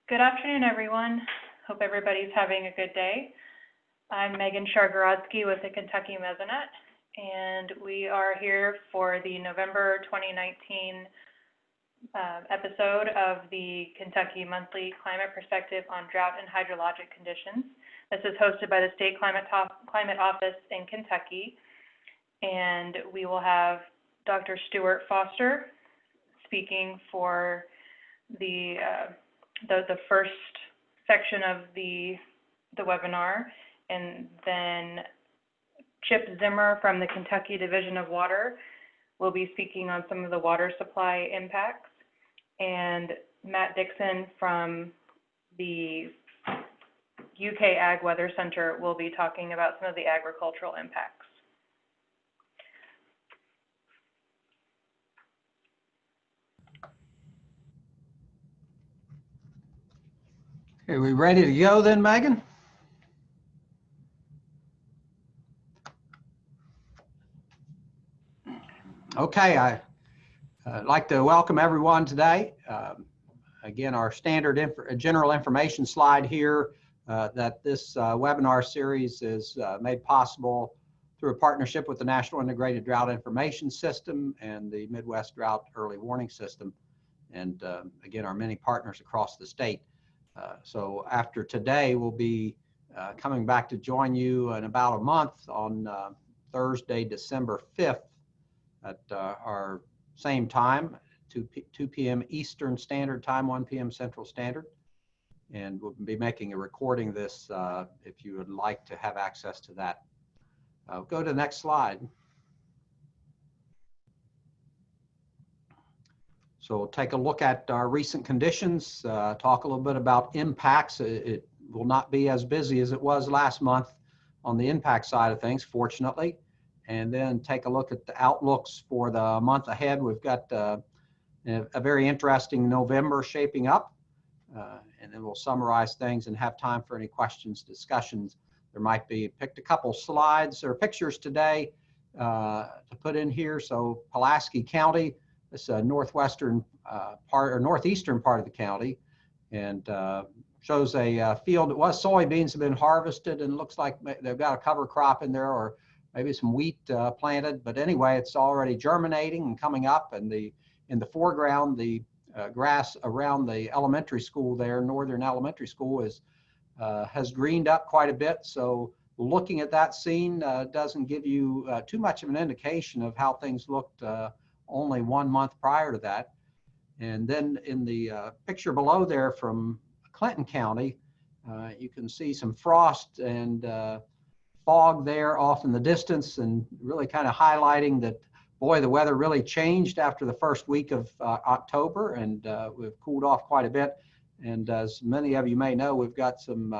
Good afternoon, everyone. Hope everybody's having a good day. I'm Megan Schargorodski with the Kentucky Mesonet, and we are here for the November 2019 episode of the Kentucky Monthly Climate Perspective on Drought and Hydrologic Conditions. This is hosted by the State Climate Office in Kentucky, and we will have Dr. Stuart Foster speaking for the first section of the webinar, and then Chip Zimmer from the Kentucky Division of Water will be speaking on some of the water supply impacts, and Matt Dixon from the UK Ag Weather Center will be talking about some of the agricultural impacts. Are we ready to go then, Megan? Okay, I'd like to welcome everyone today. Again, our standard general information slide here that this webinar series is made possible through a partnership with the National Integrated Drought Information System and the Midwest Drought Early Warning System, and again, our many partners across the state. So after today, we'll be coming back to join you in about a month on Thursday, December 5th at our same time, 2 p.m. Eastern Standard Time, 1 p.m. Central Standard. And we'll be making a recording of this if you would like to have access to that. Go to the next slide. So we'll take a look at our recent conditions, talk a little bit about impacts. It will not be as busy as it was last month on the impact side of things, fortunately. And then take a look at the outlooks for the month ahead. We've got a very interesting November shaping up. And then we'll summarize things and have time for any questions, discussions. There might be, picked a couple slides or pictures today to put in here. So Pulaski County, this northwestern part or northeastern part of the county, and shows a field that was soybeans have been harvested, and looks like they've got a cover crop in there, or maybe some wheat planted. But anyway, it's already germinating and coming up, and in the foreground, the grass around the elementary school there, Northern Elementary School, has greened up quite a bit. So looking at that scene doesn't give you too much of an indication of how things looked only 1 month prior to that. And then in the picture below there from Clinton County, you can see some frost and fog there off in the distance, and really kind of highlighting that, boy, the weather really changed after the first week of October, and we've cooled off quite a bit. And as many of you may know, we've got some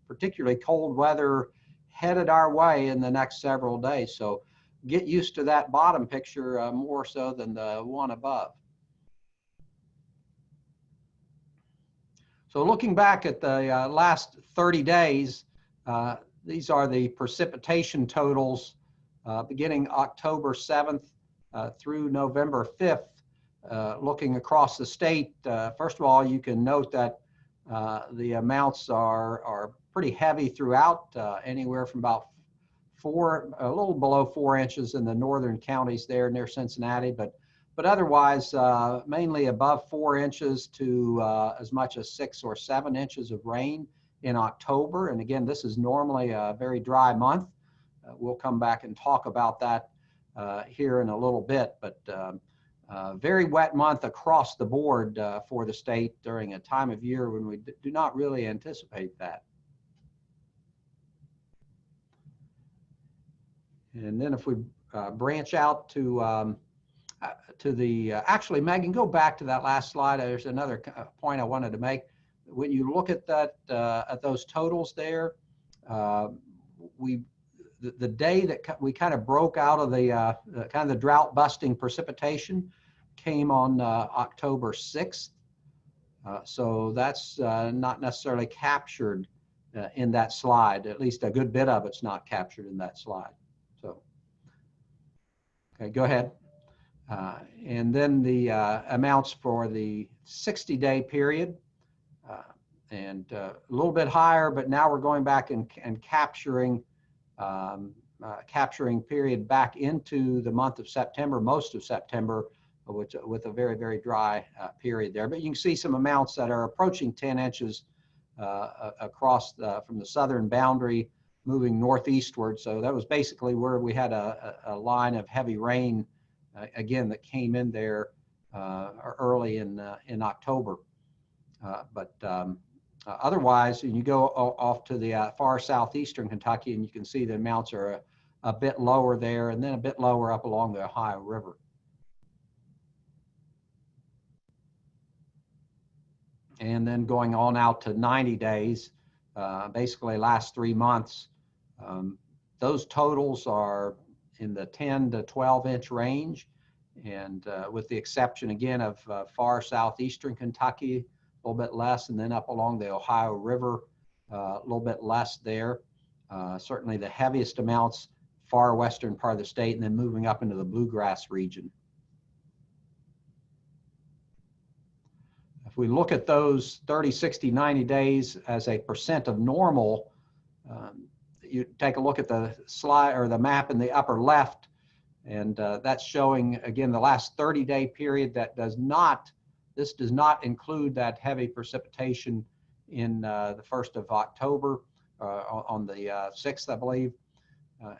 particularly cold weather headed our way in the next several days. So get used to that bottom picture more so than the one above. So looking back at the last 30 days, these are the precipitation totals beginning October 7th through November 5th. Looking across the state, first of all, you can note that the amounts are pretty heavy throughout, anywhere from about a little below 4 inches in the northern counties there near Cincinnati, but otherwise mainly above 4 inches to as much as 6 or 7 inches of rain in October. And again, this is normally a very dry month. We'll come back and talk about that here in a little bit, but very wet month across the board for the state during a time of year when we do not really anticipate that. And then if we branch out to the, actually, Megan, go back to that last slide. There's another point I wanted to make. When you look at that, at those totals there, the day that we kind of broke out of the kind of the drought busting precipitation came on October 6th. So that's not necessarily captured in that slide. At least a good bit of it's not captured in that slide. So, okay, go ahead. And then the amounts for the 60-day period. and a little bit higher, but now we're going back and capturing period back into the month of September, most of September, with a very, very dry period there. But you can see some amounts that are approaching 10 inches across from the southern boundary moving northeastward. So that was basically where we had a line of heavy rain, again, that came in there early in October. Otherwise, you go off to the far southeastern Kentucky, and you can see the amounts are a bit lower there, and then a bit lower up along the Ohio River. And then going on out to 90 days, basically last 3 months, those totals are in the 10 to 12 inch range. And with the exception again of far southeastern Kentucky, a little bit less, and then up along the Ohio River, a little bit less there. Certainly the heaviest amounts far western part of the state, and then moving up into the bluegrass region. If we look at those 30, 60, 90 days as a percent of normal, you take a look at the slide or the map in the upper left, and that's showing again the last 30-day period. This does not include that heavy precipitation in the 1st of October, on the 6th, I believe.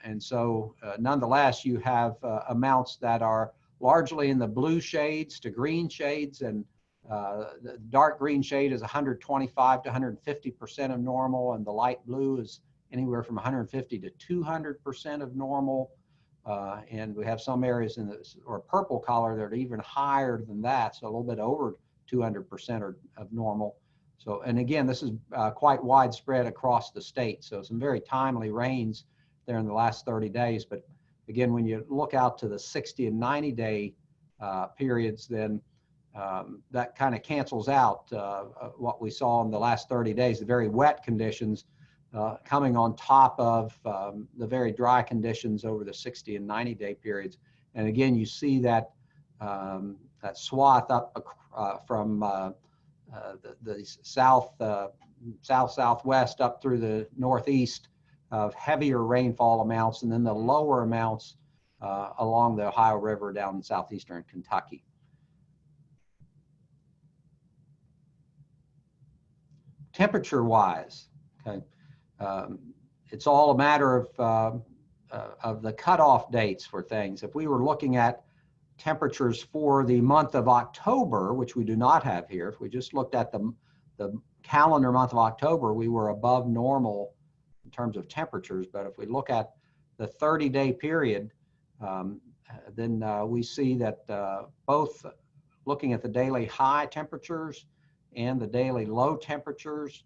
And so nonetheless, you have amounts that are largely in the blue shades to green shades, and the dark green shade is 125 to 150% of normal, and the light blue is anywhere from 150 to 200% of normal. And we have some areas in the purple color that are even higher than that, so a little bit over 200% of normal. So, and again, this is quite widespread across the state. So some very timely rains there in the last 30 days. But again, when you look out to the 60 and 90 day periods, then that kind of cancels out what we saw in the last 30 days, the very wet conditions coming on top of the very dry conditions over the 60 and 90 day periods. And again, you see that that swath up from the southwest up through the northeast of heavier rainfall amounts, and then the lower amounts along the Ohio River down in southeastern Kentucky. Temperature-wise, okay, it's all a matter of the cutoff dates for things. If we were looking at temperatures for the month of October, which we do not have here, if we just looked at the calendar month of October, we were above normal in terms of temperatures. But if we look at the 30-day period, then we see that both looking at the daily high temperatures and the daily low temperatures,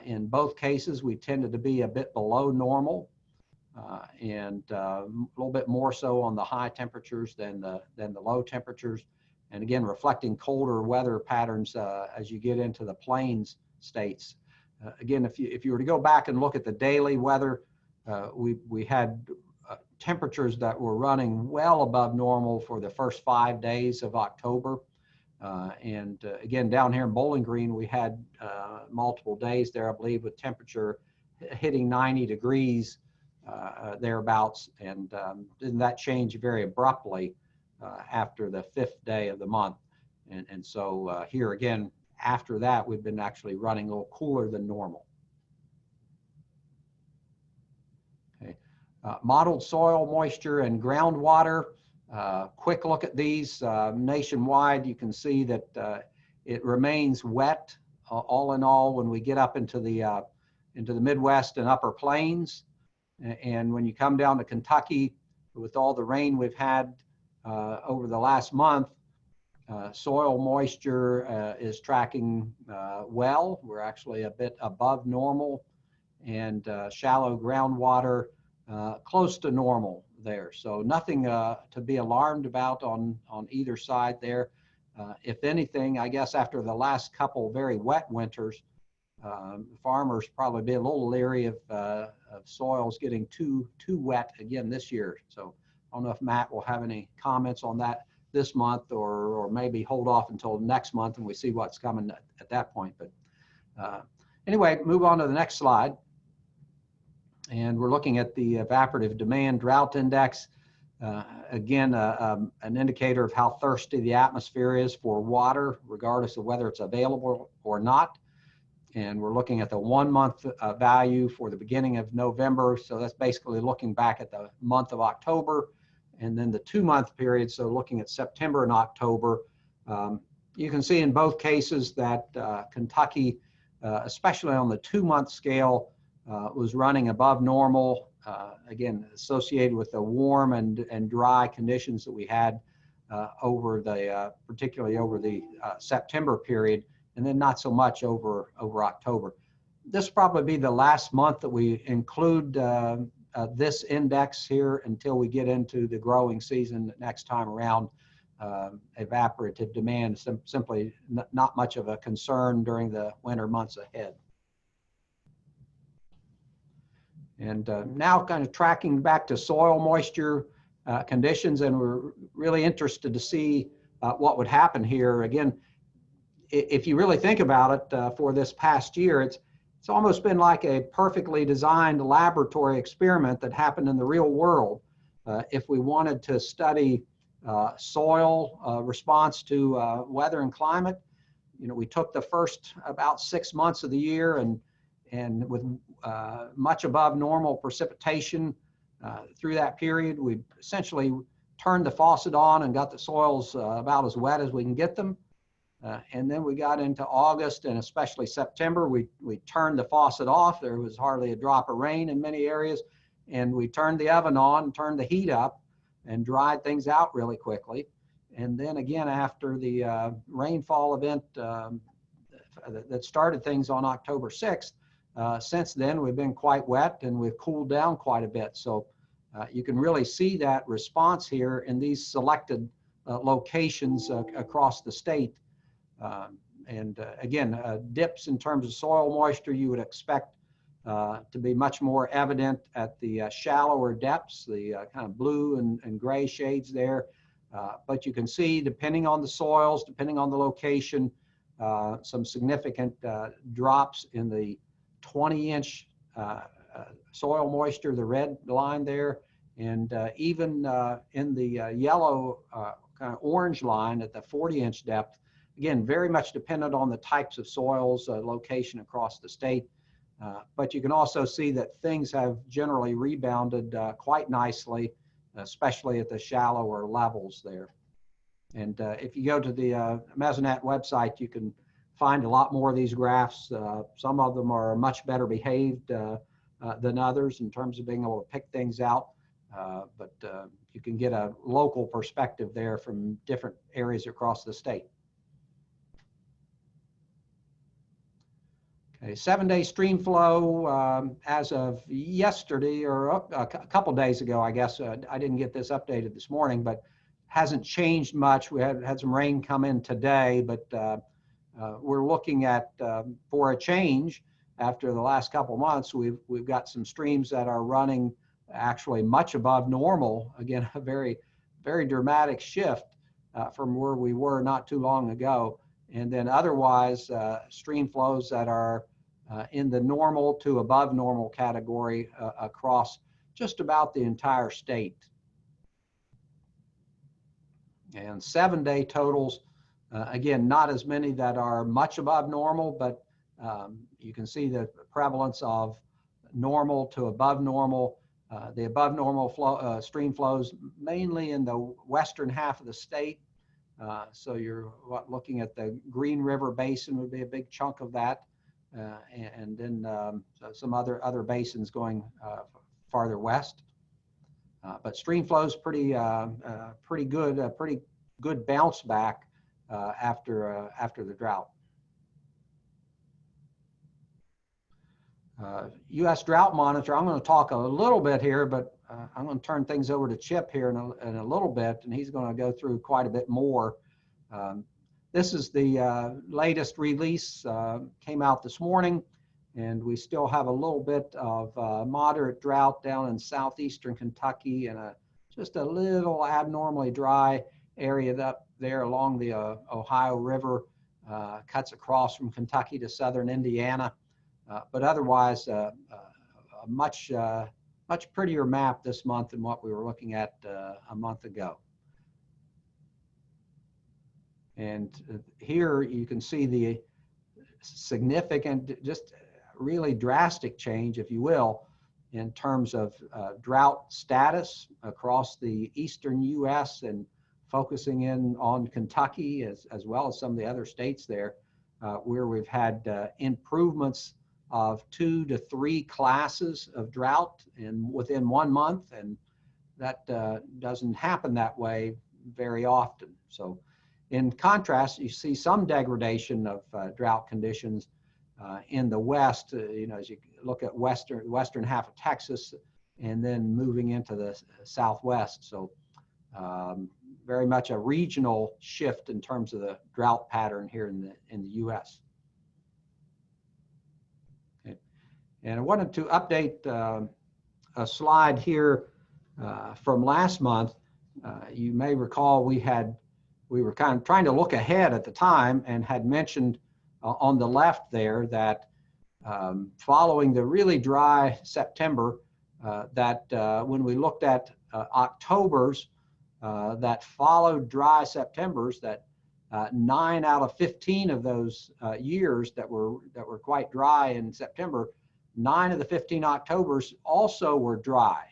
in both cases, we tended to be a bit below normal, and a little bit more so on the high temperatures than the low temperatures. And again, reflecting colder weather patterns as you get into the plains states. Again, if you were to go back and look at the daily weather, we had temperatures that were running well above normal for the first 5 days of October. And again, down here in Bowling Green, we had multiple days there, I believe, with temperature hitting 90 degrees thereabouts. And didn't that change very abruptly after the 5th day of the month? And so here again, after that, we've been actually running a little cooler than normal. Okay. Modeled soil moisture and groundwater. Quick look at these nationwide. You can see that it remains wet all in all when we get up into the Midwest and upper plains. And when you come down to Kentucky, with all the rain we've had over the last month, soil moisture is tracking well. We're actually a bit above normal, and shallow groundwater close to normal there. So nothing to be alarmed about on either side there. If anything, I guess after the last couple very wet winters, farmers probably be a little leery of soils getting too wet again this year. So I don't know if Matt will have any comments on that this month, or maybe hold off until next month and we see what's coming at that point. But Anyway, move on to the next slide. And we're looking at the evaporative demand drought index. Again, an indicator of how thirsty the atmosphere is for water, regardless of whether it's available or not. And we're looking at the 1 month value for the beginning of November. So that's basically looking back at the month of October, and then the 2 month period. So looking at September and October. You can see in both cases that Kentucky, especially on the 2 month scale, was running above normal, again, associated with the warm and dry conditions that we had over the, particularly over the September period, and then not so much over October. This will probably be the last month that we include this index here until we get into the growing season next time around. Evaporative demand is simply not much of a concern during the winter months ahead. And now kind of tracking back to soil moisture conditions, and we're really interested to see what would happen here. Again, if you really think about it, for this past year, it's almost been like a perfectly designed laboratory experiment that happened in the real world. If we wanted to study soil response to weather and climate, you know, we took the first about 6 months of the year and with much above normal precipitation through that period, we essentially turned the faucet on and got the soils about as wet as we can get them. And then we got into August and especially September, we turned the faucet off. There was hardly a drop of rain in many areas, and we turned the oven on, turned the heat up, and dried things out really quickly. And then again, after the rainfall event that started things on October 6th, since then we've been quite wet and we've cooled down quite a bit. So you can really see that response here in these selected locations across the state. Again, dips in terms of soil moisture you would expect to be much more evident at the shallower depths, the kind of blue and gray shades there. But you can see, depending on the soils, depending on the location, some significant drops in the 20-inch soil moisture, the red line there, and even in the yellow kind of orange line at the 40-inch depth. Again, very much dependent on the types of soils, location across the state. But you can also see that things have generally rebounded quite nicely, especially at the shallower levels there. And if you go to the Mesonet website, you can find a lot more of these graphs. Some of them are much better behaved than others in terms of being able to pick things out. But you can get a local perspective there from different areas across the state. Okay, 7-day stream flow as of yesterday, or a couple days ago, I guess. I didn't get this updated this morning, but hasn't changed much. We had some rain come in today, but we're looking at, for a change, after the last couple months, we've got some streams that are running actually much above normal. Again, a very, very dramatic shift from where we were not too long ago. And then otherwise, stream flows that are in the normal to above normal category across just about the entire state. And 7-day totals, again, not as many that are much above normal, but you can see the prevalence of normal to above normal. The above normal flow, stream flows mainly in the western half of the state. So you're looking at the Green River Basin would be a big chunk of that. And then some other basins going farther west. But stream flows pretty good, pretty good bounce back after the drought. U.S. Drought Monitor, I'm going to talk a little bit here, but I'm going to turn things over to Chip here in a little bit, and he's going to go through quite a bit more. This is the latest release, came out this morning, and we still have a little bit of moderate drought down in southeastern Kentucky and just a little abnormally dry area up there along the Ohio River. cuts across from Kentucky to southern Indiana. But otherwise, a much prettier map this month than what we were looking at a month ago. And here you can see the significant, just really drastic change, if you will, in terms of drought status across the eastern U.S. and focusing in on Kentucky as well as some of the other states there, where we've had improvements of 2 to 3 classes of drought within 1 month, and that doesn't happen that way very often. So in contrast, you see some degradation of drought conditions in the west, as you look at western half of Texas and then moving into the southwest. So very much a regional shift in terms of the drought pattern here in the U.S. Okay. And I wanted to update a slide here from last month. You may recall we were kind of trying to look ahead at the time and had mentioned on the left there that following the really dry September, that when we looked at Octobers that followed dry Septembers, that 9 out of 15 of those years that were quite dry in September, 9 of the 15 Octobers also were dry.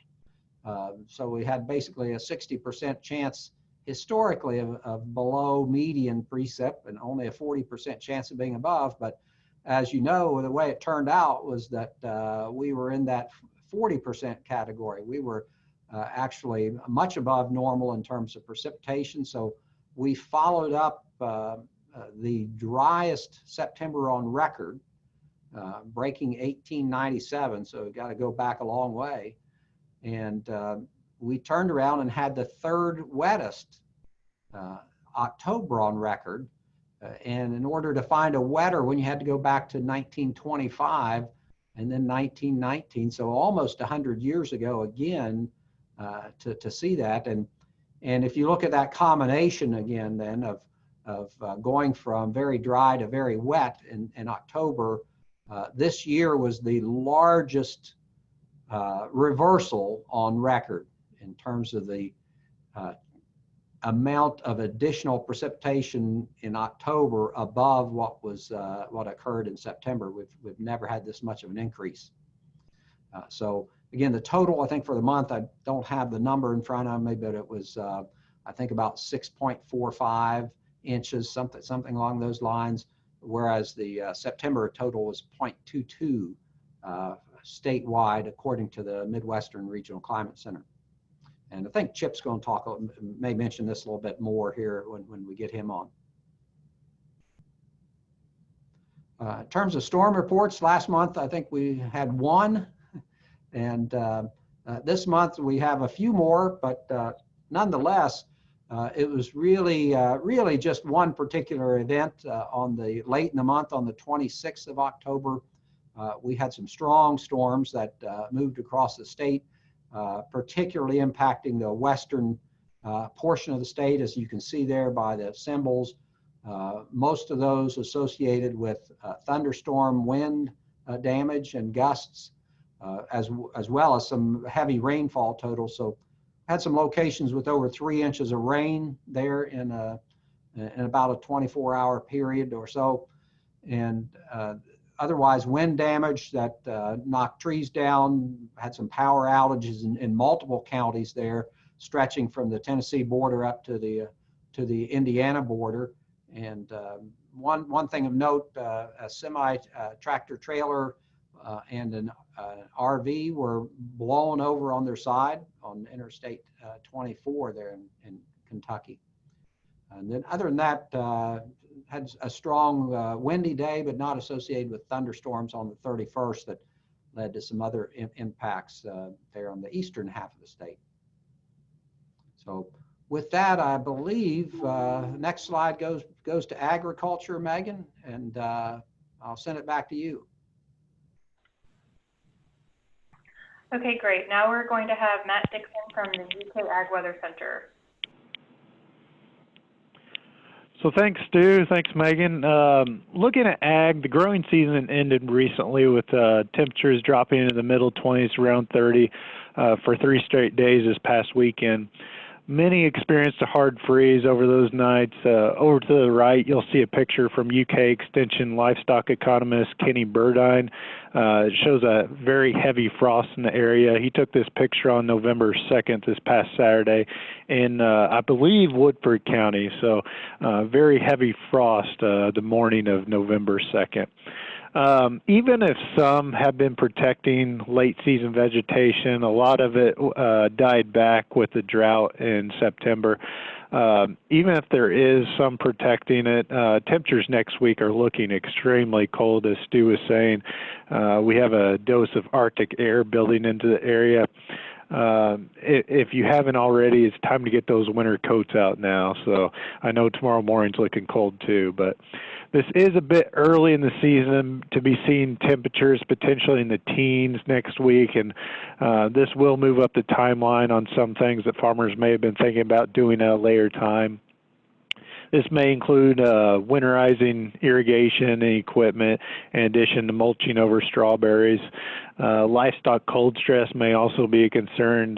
So we had basically a 60% chance historically of below median precip and only a 40% chance of being above. But as you know, the way it turned out was that we were in that 40% category. We were actually much above normal in terms of precipitation. So we followed up the driest September on record, breaking 1897. So we've got to go back a long way. And we turned around and had the 3rd wettest October on record. And in order to find a wetter one, you had to go back to 1925 and then 1919. So almost 100 years ago again to see that. And if you look at that combination again then of going from very dry to very wet in October, this year was the largest reversal on record in terms of the amount of additional precipitation in October above what occurred in September. We've never had this much of an increase. So again, the total I think for the month, I don't have the number in front of me, but it was I think about 6.45 inches, something along those lines, whereas the September total was 0.22 statewide, according to the Midwestern Regional Climate Center. And I think Chip's going to may mention this a little bit more here when we get him on. In terms of storm reports, last month I think we had 1, and this month we have a few more, but nonetheless, it was really just one particular event late in the month on the 26th of October. We had some strong storms that moved across the state, particularly impacting the western portion of the state, as you can see there by the symbols. Most of those associated with thunderstorm wind damage and gusts, as well as some heavy rainfall totals. So had some locations with over 3 inches of rain there in about a 24-hour period or so. And otherwise, wind damage that knocked trees down, had some power outages in multiple counties there, stretching from the Tennessee border up to the Indiana border. And one thing of note, a semi-tractor trailer and an RV were blown over on their side on Interstate 24 there in Kentucky. And then other than that, had a strong windy day, but not associated with thunderstorms on the 31st that led to some other impacts there on the eastern half of the state. So with that, I believe next slide goes to agriculture, Megan, and I'll send it back to you. Okay, great. Now we're going to have Matt Dixon from the UK Ag Weather Center. So thanks, Stu. Thanks, Megan. Looking at ag, the growing season ended recently with temperatures dropping into the middle 20s, around 30 for 3 straight days this past weekend. Many experienced a hard freeze over those nights. Over to the right, you'll see a picture from UK Extension livestock economist Kenny Burdine. It shows a very heavy frost in the area. He took this picture on November 2nd, this past Saturday, in, I believe, Woodford County. So very heavy frost the morning of November 2nd. Even if some have been protecting late season vegetation, a lot of it died back with the drought in September. Even if there is some protecting it, temperatures next week are looking extremely cold, as Stu was saying. We have a dose of Arctic air building into the area. If you haven't already, it's time to get those winter coats out now. So I know tomorrow morning's looking cold too, but this is a bit early in the season to be seeing temperatures potentially in the teens next week, and this will move up the timeline on some things that farmers may have been thinking about doing at a later time. This may include winterizing irrigation and equipment in addition to mulching over strawberries. Livestock cold stress may also be a concern.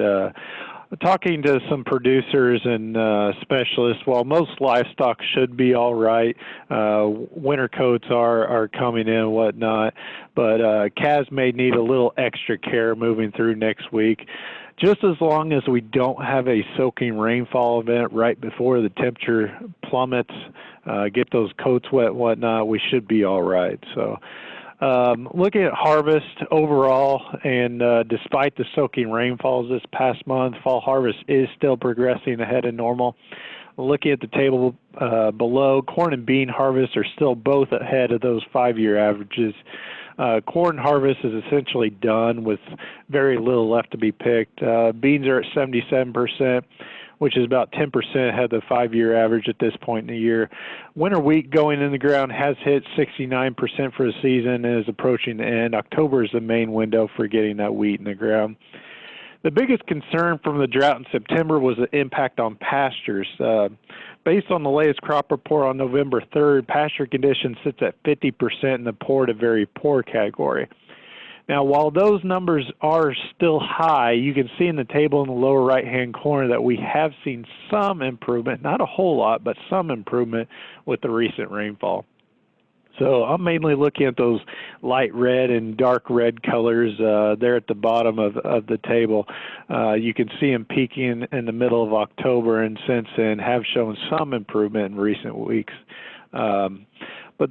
Talking to some producers and specialists, while most livestock should be all right, winter coats are coming in and whatnot, but calves may need a little extra care moving through next week. Just as long as we don't have a soaking rainfall event right before the temperature plummets, get those coats wet and whatnot, we should be all right. So looking at harvest overall, and despite the soaking rainfalls this past month, fall harvest is still progressing ahead of normal. Looking at the table below, corn and bean harvests are still both ahead of those 5-year averages. Corn harvest is essentially done with very little left to be picked. Beans are at 77%, which is about 10% ahead of the 5-year average at this point in the year. Winter wheat going in the ground has hit 69% for the season and is approaching the end. October is the main window for getting that wheat in the ground. The biggest concern from the drought in September was the impact on pastures. Based on the latest crop report on November 3rd, pasture condition sits at 50% in the poor to very poor category. Now, while those numbers are still high, you can see in the table in the lower right-hand corner that we have seen some improvement, not a whole lot, but some improvement with the recent rainfall. So I'm mainly looking at those light red and dark red colors there at the bottom of the table. You can see them peaking in the middle of October, and since then have shown some improvement in recent weeks. But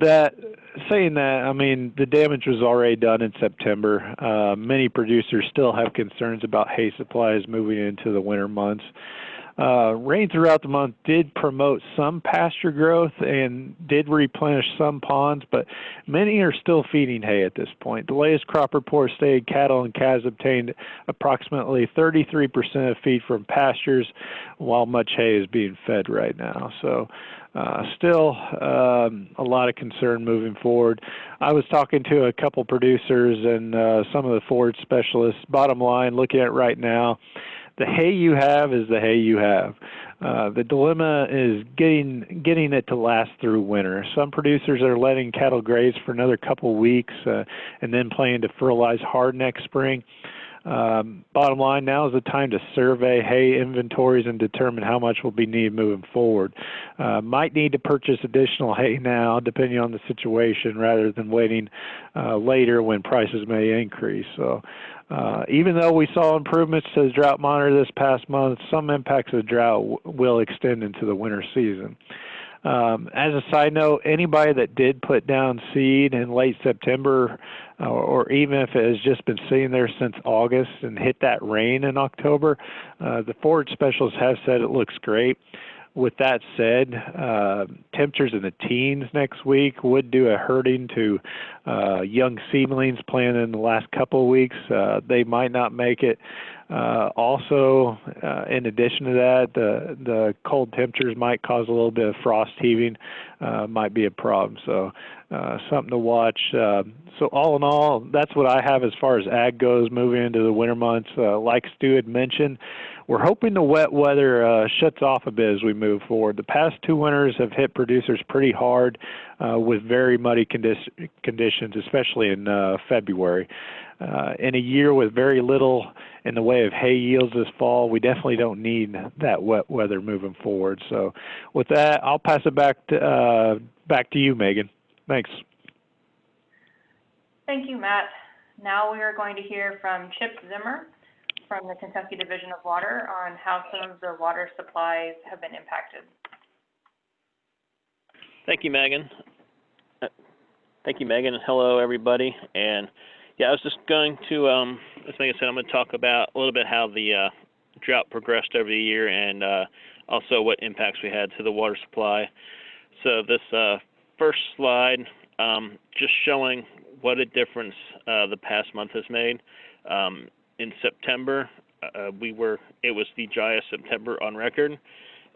saying that, I mean, the damage was already done in September. Many producers still have concerns about hay supplies moving into the winter months. Rain throughout the month did promote some pasture growth and did replenish some ponds, but many are still feeding hay at this point. The latest crop report stated cattle and calves obtained approximately 33% of feed from pastures, while much hay is being fed right now. So still a lot of concern moving forward. I was talking to a couple producers and some of the forage specialists. Bottom line, looking at it right now, the hay you have is the hay you have. The dilemma is getting it to last through winter. Some producers are letting cattle graze for another couple weeks and then planning to fertilize hard next spring. Bottom line, now is the time to survey hay inventories and determine how much will be needed moving forward. Might need to purchase additional hay now, depending on the situation, rather than waiting later when prices may increase. So even though we saw improvements to the drought monitor this past month, some impacts of the drought will extend into the winter season. As a side note, anybody that did put down seed in late September, or even if it has just been sitting there since August and hit that rain in October, the forage specialists have said it looks great. With that said, temperatures in the teens next week would do a hurting to young seedlings planted in the last couple of weeks, they might not make it. Also, in addition to that, the cold temperatures might cause a little bit of frost heaving, might be a problem. So something to watch. So all in all, that's what I have as far as ag goes moving into the winter months. Like Stu had mentioned, we're hoping the wet weather shuts off a bit as we move forward. The past 2 winters have hit producers pretty hard with very muddy conditions, especially in February. In a year with very little in the way of hay yields this fall, we definitely don't need that wet weather moving forward. So with that, I'll pass it back to you, Megan. Thanks. Thank you, Matt. Now we are going to hear from Chip Zimmer from the Kentucky Division of Water on how some of the water supplies have been impacted. Thank you, Megan. Hello, everybody. And yeah, I was just going to, as Megan said, I'm going to talk about a little bit how the drought progressed over the year and also what impacts we had to the water supply. So this first slide, just showing what a difference the past month has made. In September, it was the driest September on record,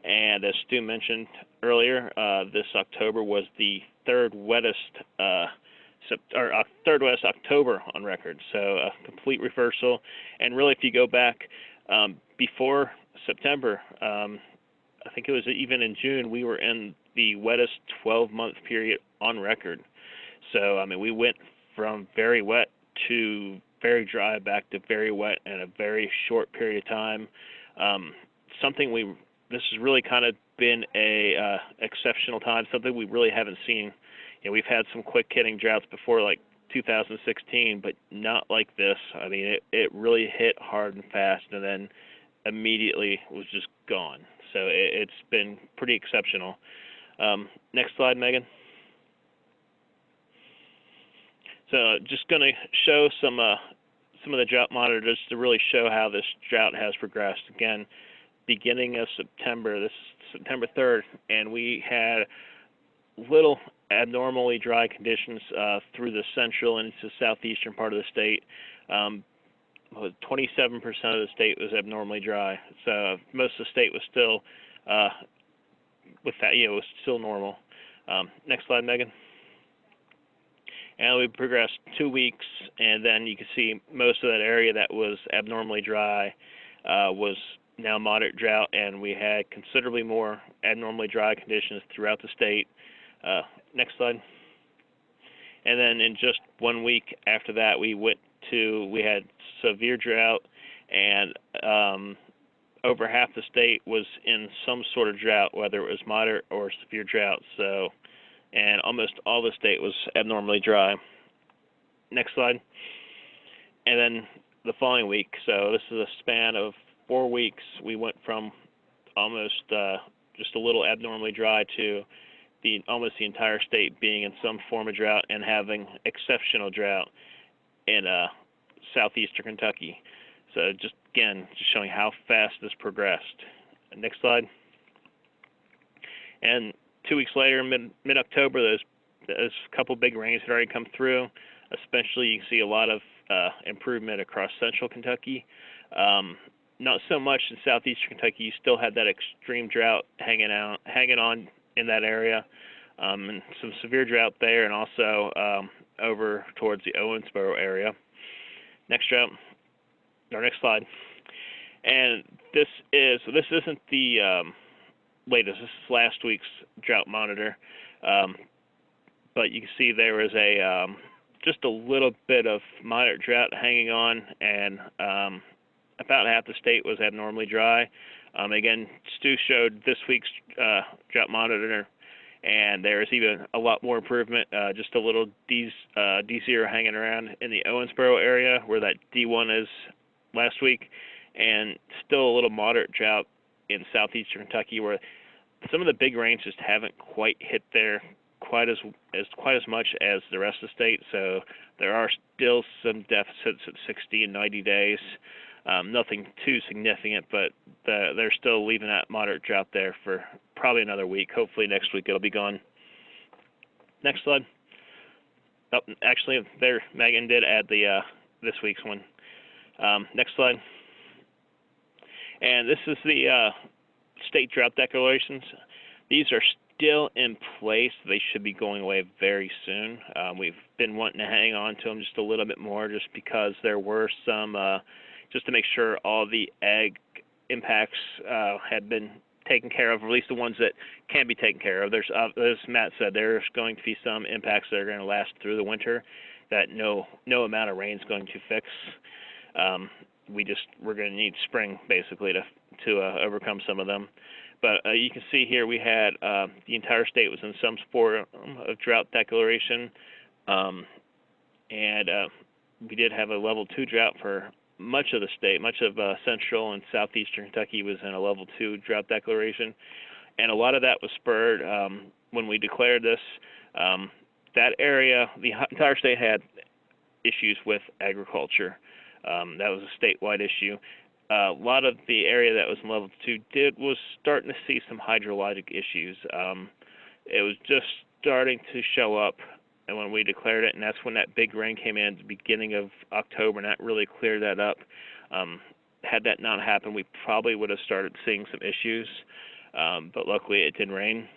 and as Stu mentioned earlier, this October was the third wettest October on record. So a complete reversal. And really, if you go back before September, I think it was even in June, we were in the wettest 12-month period on record. So I mean, we went from very wet to very dry back to very wet in a very short period of time. This has really kind of been a exceptional time, something we really haven't seen. You know, we've had some quick hitting droughts before, like 2016, but not like this. I mean, it really hit hard and fast, and then immediately was just gone. So it's been pretty exceptional. Next slide, Megan. So just going to show some of the drought monitors to really show how this drought has progressed. Again, beginning of September, this is September 3rd, and we had little abnormally dry conditions through the central and into southeastern part of the state. 27% of the state was abnormally dry. So most of the state was still was still normal. Next slide, Megan. And we progressed 2 weeks, and then you can see most of that area that was abnormally dry was now moderate drought, and we had considerably more abnormally dry conditions throughout the state. Next slide. And then in just 1 week after that, we had severe drought, and over half the state was in some sort of drought, whether it was moderate or severe drought. So, and almost all the state was abnormally dry. Next slide. And then the following week, so this is a span of 4 weeks, we went from almost just a little abnormally dry to almost the entire state being in some form of drought and having exceptional drought in southeastern Kentucky. So just showing how fast this progressed. Next slide. And 2 weeks later, mid-October, those couple big rains had already come through. Especially, you can see a lot of improvement across central Kentucky. Not so much in southeastern Kentucky. You still had that extreme drought hanging on in that area, and some severe drought there, and also over towards the Owensboro area. Next slide. And this isn't the latest. This is last week's drought monitor, but you can see there was just a little bit of moderate drought hanging on, and about half the state was abnormally dry. Again, Stu showed this week's drought monitor, and there's even a lot more improvement. Just a little D0 hanging around in the Owensboro area where that D1 is last week, and still a little moderate drought in southeastern Kentucky where some of the big rains just haven't quite hit there quite as much as the rest of the state. So there are still some deficits at 60 and 90 days. Nothing too significant, but they're still leaving that moderate drought there for probably another week. Hopefully next week it'll be gone. Next slide. Oh, actually, there Megan did add the this week's one. Next slide. And this is the state drought declarations. These are still in place. They should be going away very soon. We've been wanting to hang on to them just a little bit more, just because there were some, just to make sure all the ag impacts had been taken care of, or at least the ones that can be taken care of. There's, as Matt said, there's going to be some impacts that are going to last through the winter that no amount of rain is going to fix. We're going to need spring basically to overcome some of them. But you can see here we had the entire state was in some form of drought declaration, and we did have a level 2 drought for much of the state. Much of central and southeastern Kentucky was in a level 2 drought declaration, and a lot of that was spurred when we declared this. That area, the entire state had issues with agriculture. That was a statewide issue. A lot of the area that was in level 2 was starting to see some hydrologic issues. It was just starting to show up, and when we declared it, and that's when that big rain came in at the beginning of October, and that really cleared that up. Had that not happened, we probably would have started seeing some issues, but luckily it didn't rain.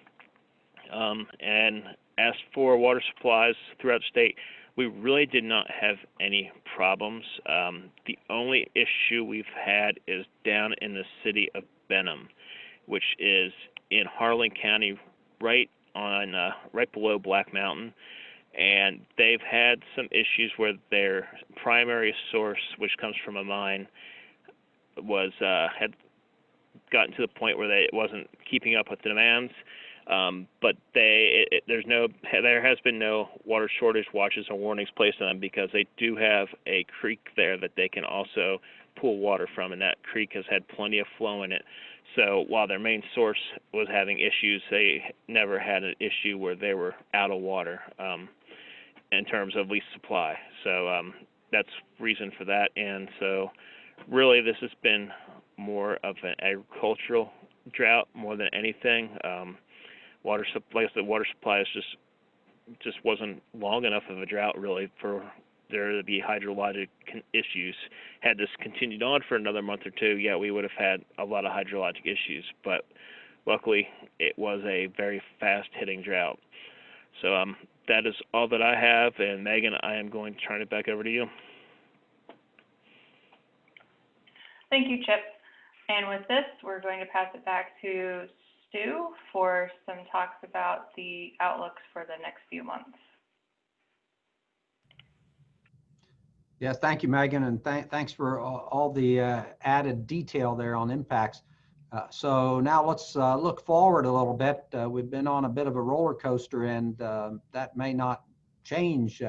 And as for water supplies throughout the state, we really did not have any problems. The only issue we've had is down in the city of Benham, which is in Harlan County, right below Black Mountain, and they've had some issues where their primary source, which comes from a mine, had gotten to the point where it wasn't keeping up with the demands. But there has been no water shortage watches or warnings placed on them, because they do have a creek there that they can also pull water from, and that creek has had plenty of flow in it. So while their main source was having issues, they never had an issue where they were out of water in terms of least supply. So that's reason for that. And so really this has been more of an agricultural drought more than anything. Water supply is just wasn't long enough of a drought really for there to be hydrologic issues. Had this continued on for another month or two, yeah, we would have had a lot of hydrologic issues. But luckily, it was a very fast-hitting drought. So that is all that I have. And Megan, I am going to turn it back over to you. Thank you, Chip. And with this, we're going to pass it back to Stu for some talks about the outlooks for the next few months. Yes, thank you, Megan, and thanks for all the added detail there on impacts. So now let's look forward a little bit. We've been on a bit of a roller coaster, and that may not change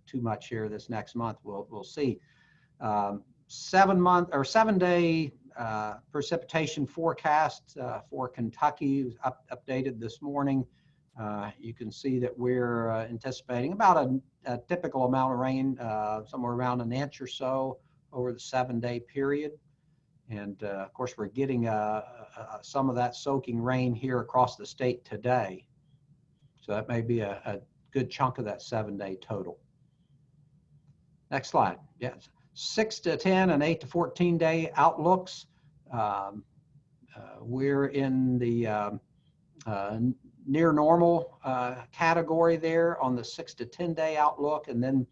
too much here this next month. We'll see. 7 day precipitation forecast for Kentucky was updated this morning. You can see that we're anticipating about a typical amount of rain, somewhere around an inch or so over the 7 day period. And of course, we're getting some of that soaking rain here across the state today. So that may be a good chunk of that 7 day total. Next slide. Yes. 6 to 10 and 8 to 14 day outlooks. We're in the near normal category there on the 6 to 10 day outlook, and then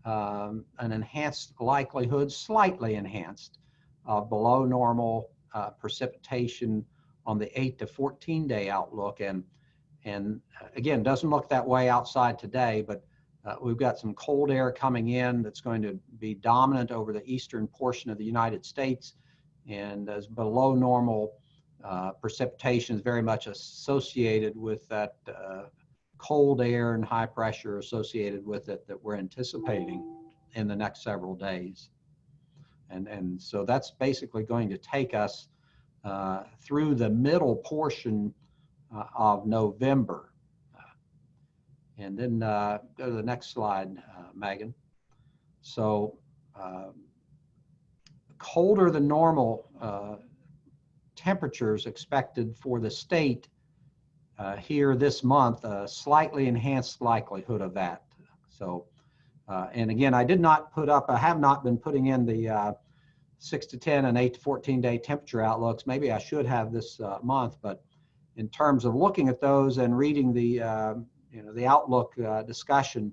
an enhanced likelihood, slightly enhanced, below normal precipitation on the 8 to 14 day outlook. And again, doesn't look that way outside today, but we've got some cold air coming in that's going to be dominant over the eastern portion of the United States, and as below normal precipitation is very much associated with that cold air and high pressure associated with it that we're anticipating in the next several days. And so that's basically going to take us through the middle portion of November. And then go to the next slide, Megan. So colder than normal temperatures expected for the state here this month, a slightly enhanced likelihood of that. So, and again, I have not been putting in the 6 to 10 and 8 to 14 day temperature outlooks. Maybe I should have this month, but in terms of looking at those and reading the the outlook discussion,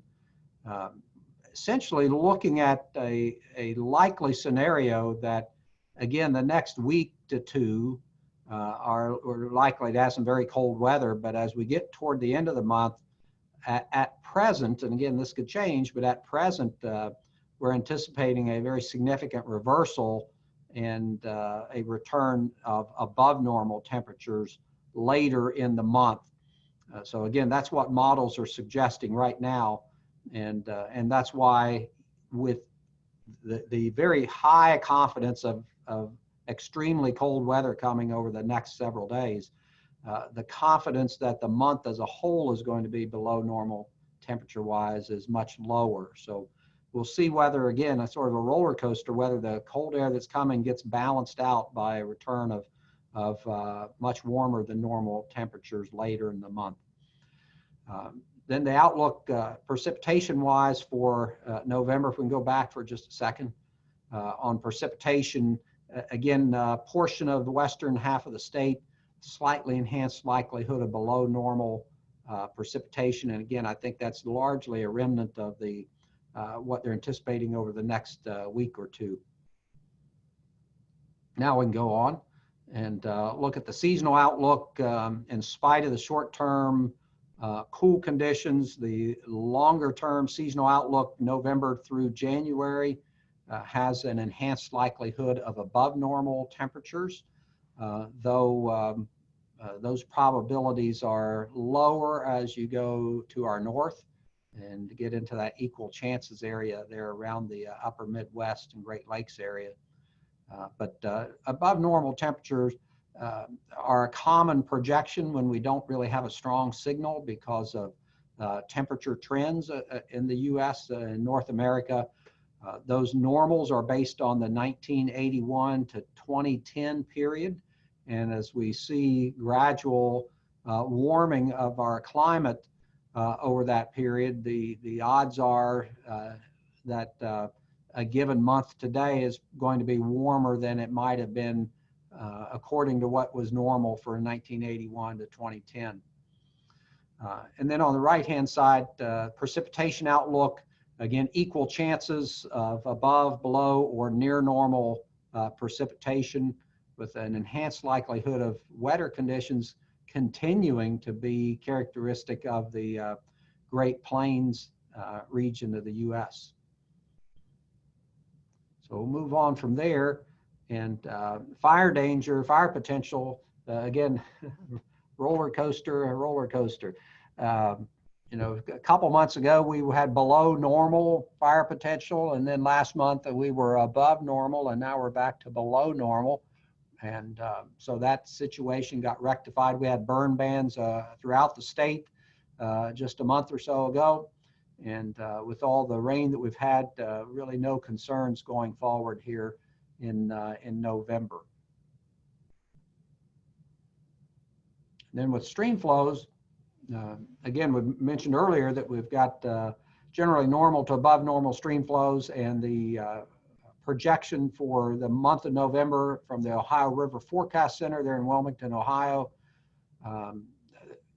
essentially looking at a likely scenario that, again, the next week to two are likely to have some very cold weather, but as we get toward the end of the month, at present, and again, this could change, but at present, we're anticipating a very significant reversal and a return of above normal temperatures later in the month. So again, that's what models are suggesting right now, and that's why, with the very high confidence of extremely cold weather coming over the next several days, the confidence that the month as a whole is going to be below normal temperature-wise is much lower. So we'll see whether, again, a sort of a roller coaster, whether the cold air that's coming gets balanced out by a return of much warmer than normal temperatures later in the month. Then the outlook precipitation-wise for November, if we can go back for just a second, on precipitation, again, portion of the western half of the state, slightly enhanced likelihood of below normal precipitation. And again, I think that's largely a remnant of the what they're anticipating over the next week or two. Now we can go on and look at the seasonal outlook. In spite of the short-term cool conditions, the longer-term seasonal outlook, November through January, has an enhanced likelihood of above normal temperatures, though those probabilities are lower as you go to our north and get into that equal chances area there around the upper Midwest and Great Lakes area. But above normal temperatures are a common projection when we don't really have a strong signal because of temperature trends in the U.S. and North America. Those normals are based on the 1981 to 2010 period. And as we see gradual warming of our climate over that period, the odds are that a given month today is going to be warmer than it might have been according to what was normal for 1981 to 2010. And then on the right-hand side, precipitation outlook, again, equal chances of above, below, or near normal precipitation, with an enhanced likelihood of wetter conditions continuing to be characteristic of the Great Plains region of the U.S. So we'll move on from there. And fire danger, fire potential, again, roller coaster. You know, a couple months ago, we had below normal fire potential, and then last month we were above normal, and now we're back to below normal. And so that situation got rectified. We had burn bans throughout the state just a month or so ago. And with all the rain that we've had, really no concerns going forward here in November. And then with stream flows, again, we mentioned earlier that we've got generally normal to above normal stream flows, and the projection for the month of November from the Ohio River Forecast Center there in Wilmington, Ohio,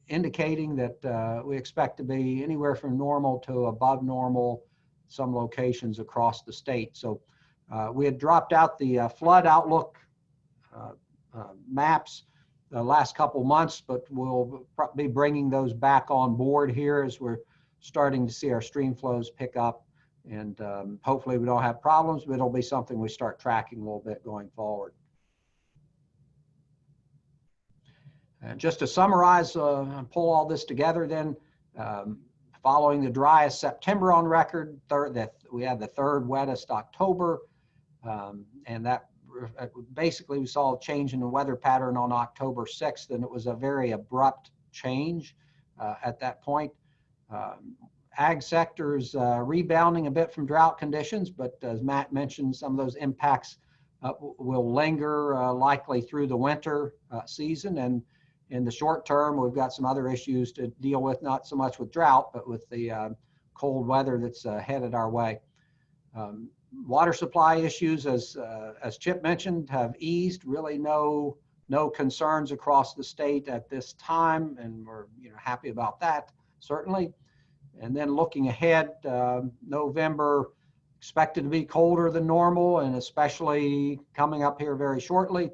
indicating that we expect to be anywhere from normal to above normal some locations across the state. So we had dropped out the flood outlook maps the last couple months, but we'll be bringing those back on board here as we're starting to see our stream flows pick up. And hopefully we don't have problems, but it'll be something we start tracking a little bit going forward. And just to summarize and pull all this together then, following the driest September on record, we had the third wettest October, and that basically we saw a change in the weather pattern on October 6th, and it was a very abrupt change at that point. Ag sectors rebounding a bit from drought conditions, but as Matt mentioned, some of those impacts will linger likely through the winter season. And in the short term, we've got some other issues to deal with, not so much with drought, but with the cold weather that's headed our way. Water supply issues, as Chip mentioned, have eased. Really no concerns across the state at this time, and we're happy about that, certainly. And then looking ahead, November expected to be colder than normal, and especially coming up here very shortly,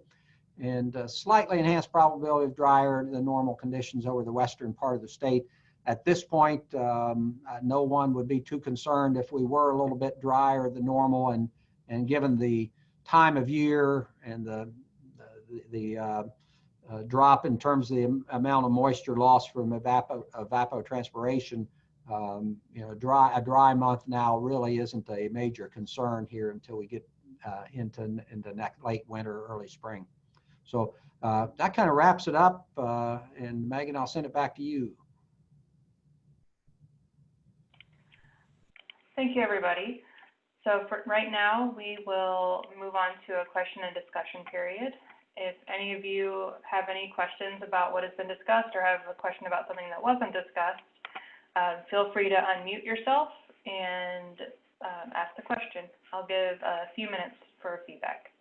and slightly enhanced probability of drier than normal conditions over the western part of the state. At this point, no one would be too concerned if we were a little bit drier than normal, and given the time of year and the drop in terms of the amount of moisture lost from evapotranspiration, a dry month now really isn't a major concern here until we get into late winter, early spring. So that kind of wraps it up. And Megan, I'll send it back to you. Thank you, everybody. So for right now, we will move on to a question and discussion period. If any of you have any questions about what has been discussed or have a question about something that wasn't discussed, feel free to unmute yourself and ask the question. I'll give a few minutes for feedback.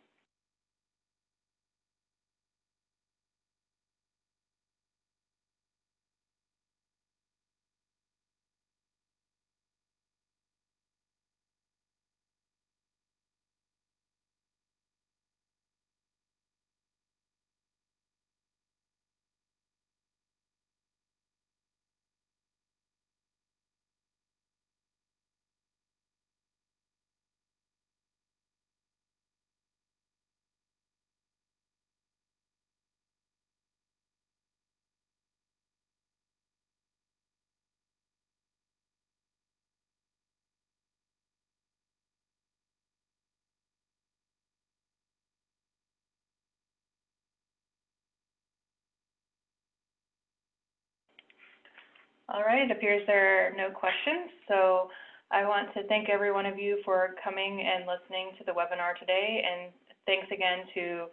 All right, it appears there are no questions. So I want to thank every one of you for coming and listening to the webinar today. And thanks again to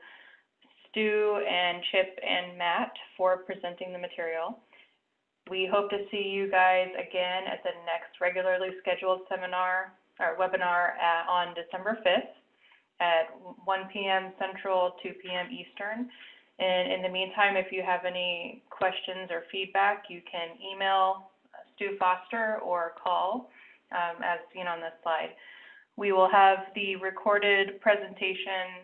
Stu and Chip and Matt for presenting the material. We hope to see you guys again at the next regularly scheduled seminar or webinar on December 5th at 1 p.m. Central, 2 p.m. Eastern. And in the meantime, if you have any questions or feedback, you can email Stu Foster or call, as seen on this slide. We will have the recorded presentation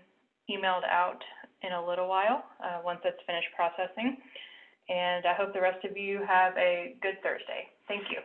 emailed out in a little while, once it's finished processing. And I hope the rest of you have a good Thursday. Thank you.